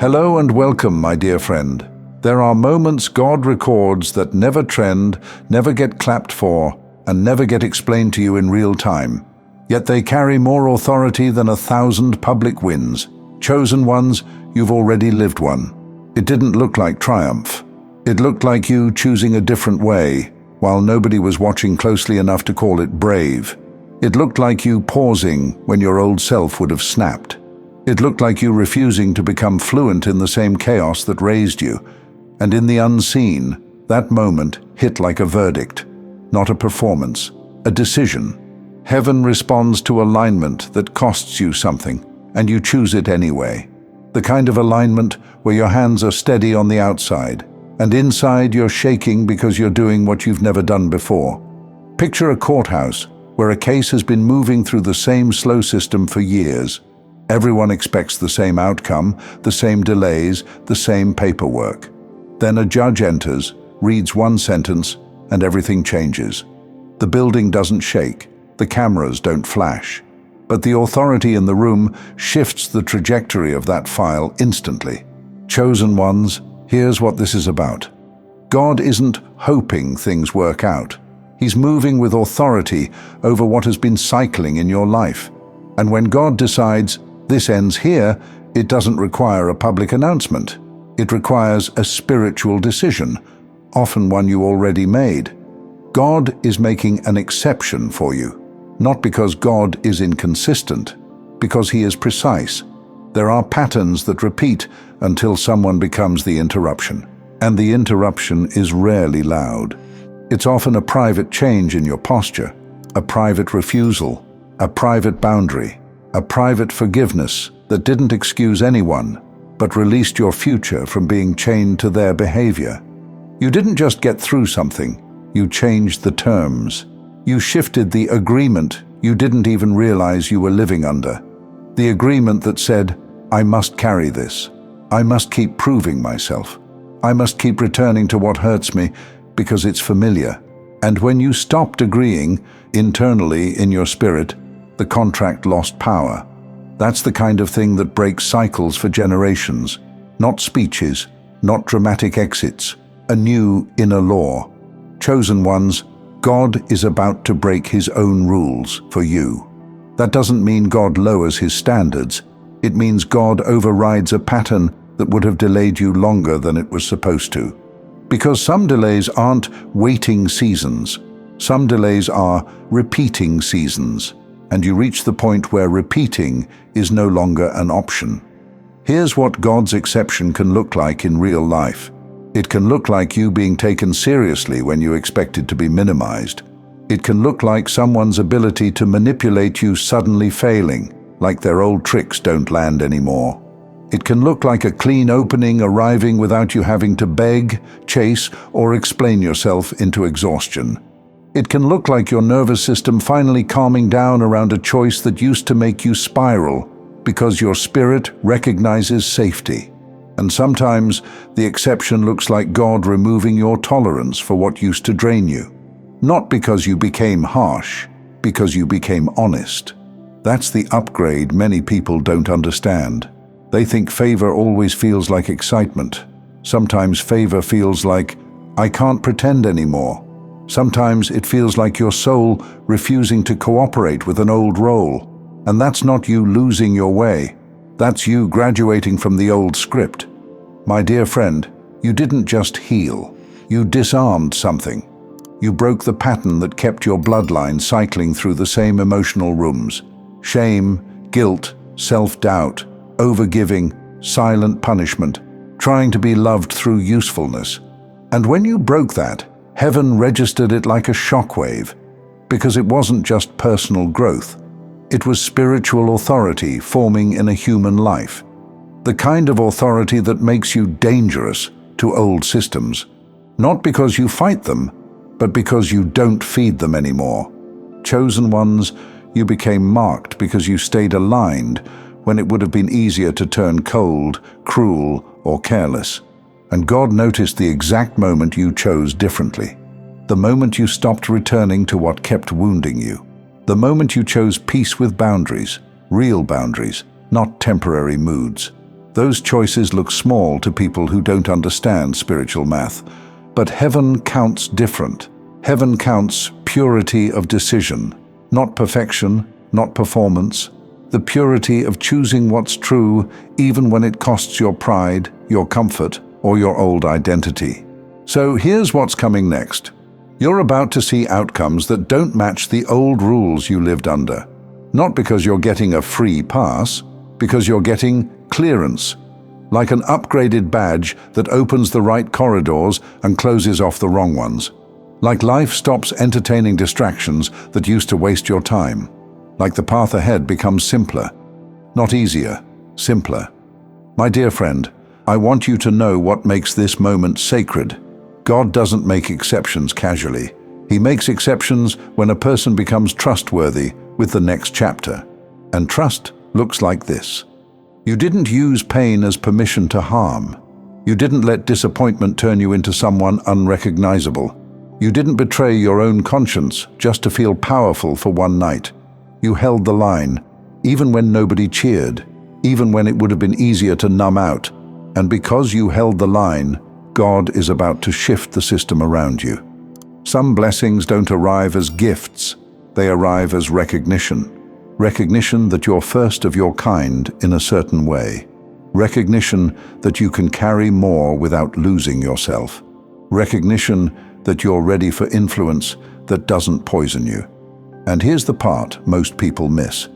Hello and welcome, my dear friend. There are moments God records that never trend, never get clapped for, and never get explained to you in real time. Yet they carry more authority than 1,000 public wins. Chosen ones, you've already lived one. It didn't look like triumph. It looked like you choosing a different way, while nobody was watching closely enough to call it brave. It looked like you pausing when your old self would have snapped. It looked like you refusing to become fluent in the same chaos that raised you. And in the unseen, that moment hit like a verdict, not a performance, a decision. Heaven responds to alignment that costs you something, and you choose it anyway. The kind of alignment where your hands are steady on the outside, and inside you're shaking because you're doing what you've never done before. Picture a courthouse where a case has been moving through the same slow system for years. Everyone expects the same outcome, the same delays, the same paperwork. Then a judge enters, reads one sentence, and everything changes. The building doesn't shake, the cameras don't flash, but the authority in the room shifts the trajectory of that file instantly. Chosen ones, here's what this is about. God isn't hoping things work out. He's moving with authority over what has been cycling in your life. And when God decides, this ends here, it doesn't require a public announcement. It requires a spiritual decision, often one you already made. God is making an exception for you, not because God is inconsistent, because He is precise. There are patterns that repeat until someone becomes the interruption, and the interruption is rarely loud. It's often a private change in your posture, a private refusal, a private boundary, a private forgiveness that didn't excuse anyone, but released your future from being chained to their behavior. You didn't just get through something, you changed the terms. You shifted the agreement you didn't even realize you were living under. The agreement that said, I must carry this. I must keep proving myself. I must keep returning to what hurts me because it's familiar. And when you stopped agreeing, internally in your spirit, the contract lost power. That's the kind of thing that breaks cycles for generations. Not speeches, not dramatic exits, a new inner law. Chosen ones, God is about to break His own rules for you. That doesn't mean God lowers His standards. It means God overrides a pattern that would have delayed you longer than it was supposed to. Because some delays aren't waiting seasons. Some delays are repeating seasons. And you reach the point where repeating is no longer an option. Here's what God's exception can look like in real life. It can look like you being taken seriously when you expected to be minimized. It can look like someone's ability to manipulate you suddenly failing, like their old tricks don't land anymore. It can look like a clean opening arriving without you having to beg, chase, or explain yourself into exhaustion. It can look like your nervous system finally calming down around a choice that used to make you spiral because your spirit recognizes safety. And sometimes the exception looks like God removing your tolerance for what used to drain you. Not because you became harsh, because you became honest. That's the upgrade many people don't understand. They think favor always feels like excitement. Sometimes favor feels like, I can't pretend anymore. Sometimes it feels like your soul refusing to cooperate with an old role. And that's not you losing your way. That's you graduating from the old script. My dear friend, you didn't just heal. You disarmed something. You broke the pattern that kept your bloodline cycling through the same emotional rooms. Shame, guilt, self-doubt, overgiving, silent punishment, trying to be loved through usefulness. And when you broke that, Heaven registered it like a shockwave, because it wasn't just personal growth. It was spiritual authority forming in a human life. The kind of authority that makes you dangerous to old systems, not because you fight them, but because you don't feed them anymore. Chosen ones, you became marked because you stayed aligned when it would have been easier to turn cold, cruel, or careless. And God noticed the exact moment you chose differently. The moment you stopped returning to what kept wounding you. The moment you chose peace with boundaries, real boundaries, not temporary moods. Those choices look small to people who don't understand spiritual math. But heaven counts different. Heaven counts purity of decision, not perfection, not performance. The purity of choosing what's true even when it costs your pride, your comfort, or your old identity. So here's what's coming next. You're about to see outcomes that don't match the old rules you lived under. Not because you're getting a free pass, because you're getting clearance. Like an upgraded badge that opens the right corridors and closes off the wrong ones. Like life stops entertaining distractions that used to waste your time. Like the path ahead becomes simpler. Not easier, simpler. My dear friend, I want you to know what makes this moment sacred. God doesn't make exceptions casually. He makes exceptions when a person becomes trustworthy with the next chapter. And trust looks like this. You didn't use pain as permission to harm. You didn't let disappointment turn you into someone unrecognizable. You didn't betray your own conscience just to feel powerful for one night. You held the line, even when nobody cheered, even when it would have been easier to numb out. And because you held the line, God is about to shift the system around you. Some blessings don't arrive as gifts. They arrive as recognition. Recognition that you're first of your kind in a certain way. Recognition that you can carry more without losing yourself. Recognition that you're ready for influence that doesn't poison you. And here's the part most people miss.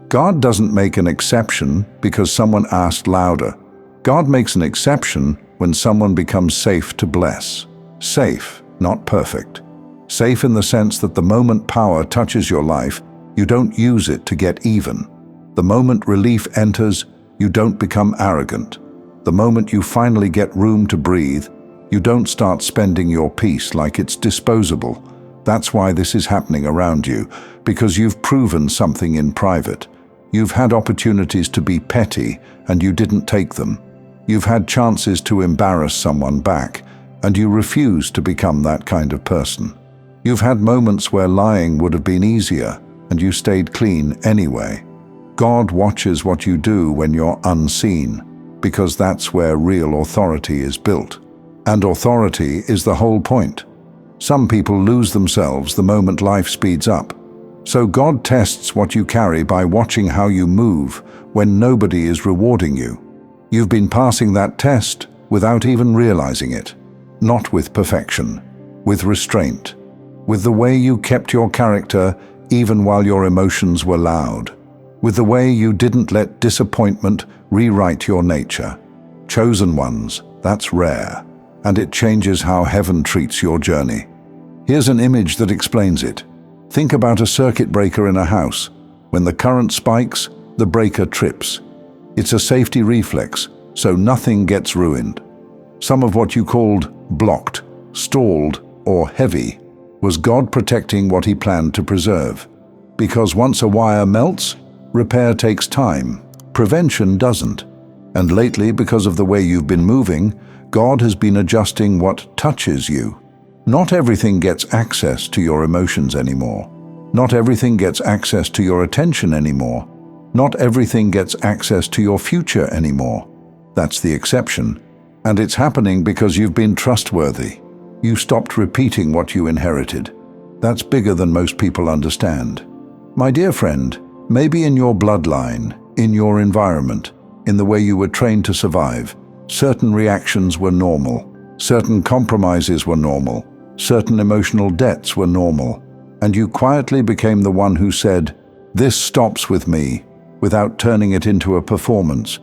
God doesn't make an exception because someone asked louder. God makes an exception when someone becomes safe to bless. Safe, not perfect. Safe in the sense that the moment power touches your life, you don't use it to get even. The moment relief enters, you don't become arrogant. The moment you finally get room to breathe, you don't start spending your peace like it's disposable. That's why this is happening around you, because you've proven something in private. You've had opportunities to be petty, and you didn't take them. You've had chances to embarrass someone back, and you refused to become that kind of person. You've had moments where lying would have been easier, and you stayed clean anyway. God watches what you do when you're unseen, because that's where real authority is built. And authority is the whole point. Some people lose themselves the moment life speeds up. So God tests what you carry by watching how you move when nobody is rewarding you. You've been passing that test without even realizing it. Not with perfection, with restraint, with the way you kept your character even while your emotions were loud, with the way you didn't let disappointment rewrite your nature. Chosen ones, that's rare, and it changes how heaven treats your journey. Here's an image that explains it. Think about a circuit breaker in a house. When the current spikes, the breaker trips. It's a safety reflex, so nothing gets ruined. Some of what you called blocked, stalled, or heavy was God protecting what He planned to preserve. Because once a wire melts, repair takes time. Prevention doesn't. And lately, because of the way you've been moving, God has been adjusting what touches you. Not everything gets access to your emotions anymore. Not everything gets access to your attention anymore. Not everything gets access to your future anymore. That's the exception. And it's happening because you've been trustworthy. You stopped repeating what you inherited. That's bigger than most people understand. My dear friend, maybe in your bloodline, in your environment, in the way you were trained to survive, certain reactions were normal, certain compromises were normal, certain emotional debts were normal, and you quietly became the one who said, "This stops with me," without turning it into a performance.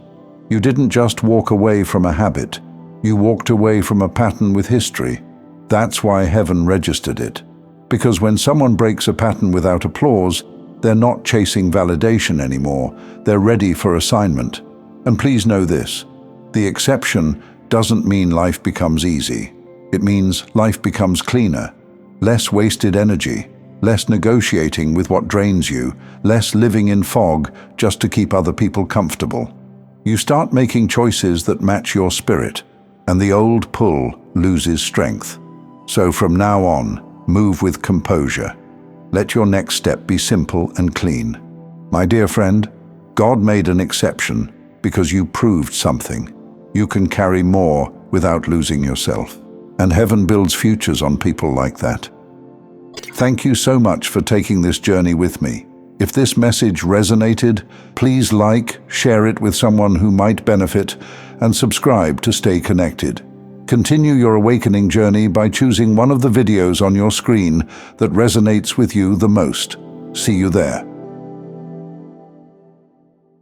You didn't just walk away from a habit, you walked away from a pattern with history. That's why heaven registered it. Because when someone breaks a pattern without applause, they're not chasing validation anymore, they're ready for assignment. And please know this, the exception doesn't mean life becomes easy. It means life becomes cleaner, less wasted energy, less negotiating with what drains you, less living in fog just to keep other people comfortable. You start making choices that match your spirit, and the old pull loses strength. So from now on, move with composure. Let your next step be simple and clean. My dear friend, God made an exception, because you proved something. You can carry more without losing yourself. And heaven builds futures on people like that. Thank you so much for taking this journey with me. If this message resonated, please like, share it with someone who might benefit, and subscribe to stay connected. Continue your awakening journey by choosing one of the videos on your screen that resonates with you the most. See you there.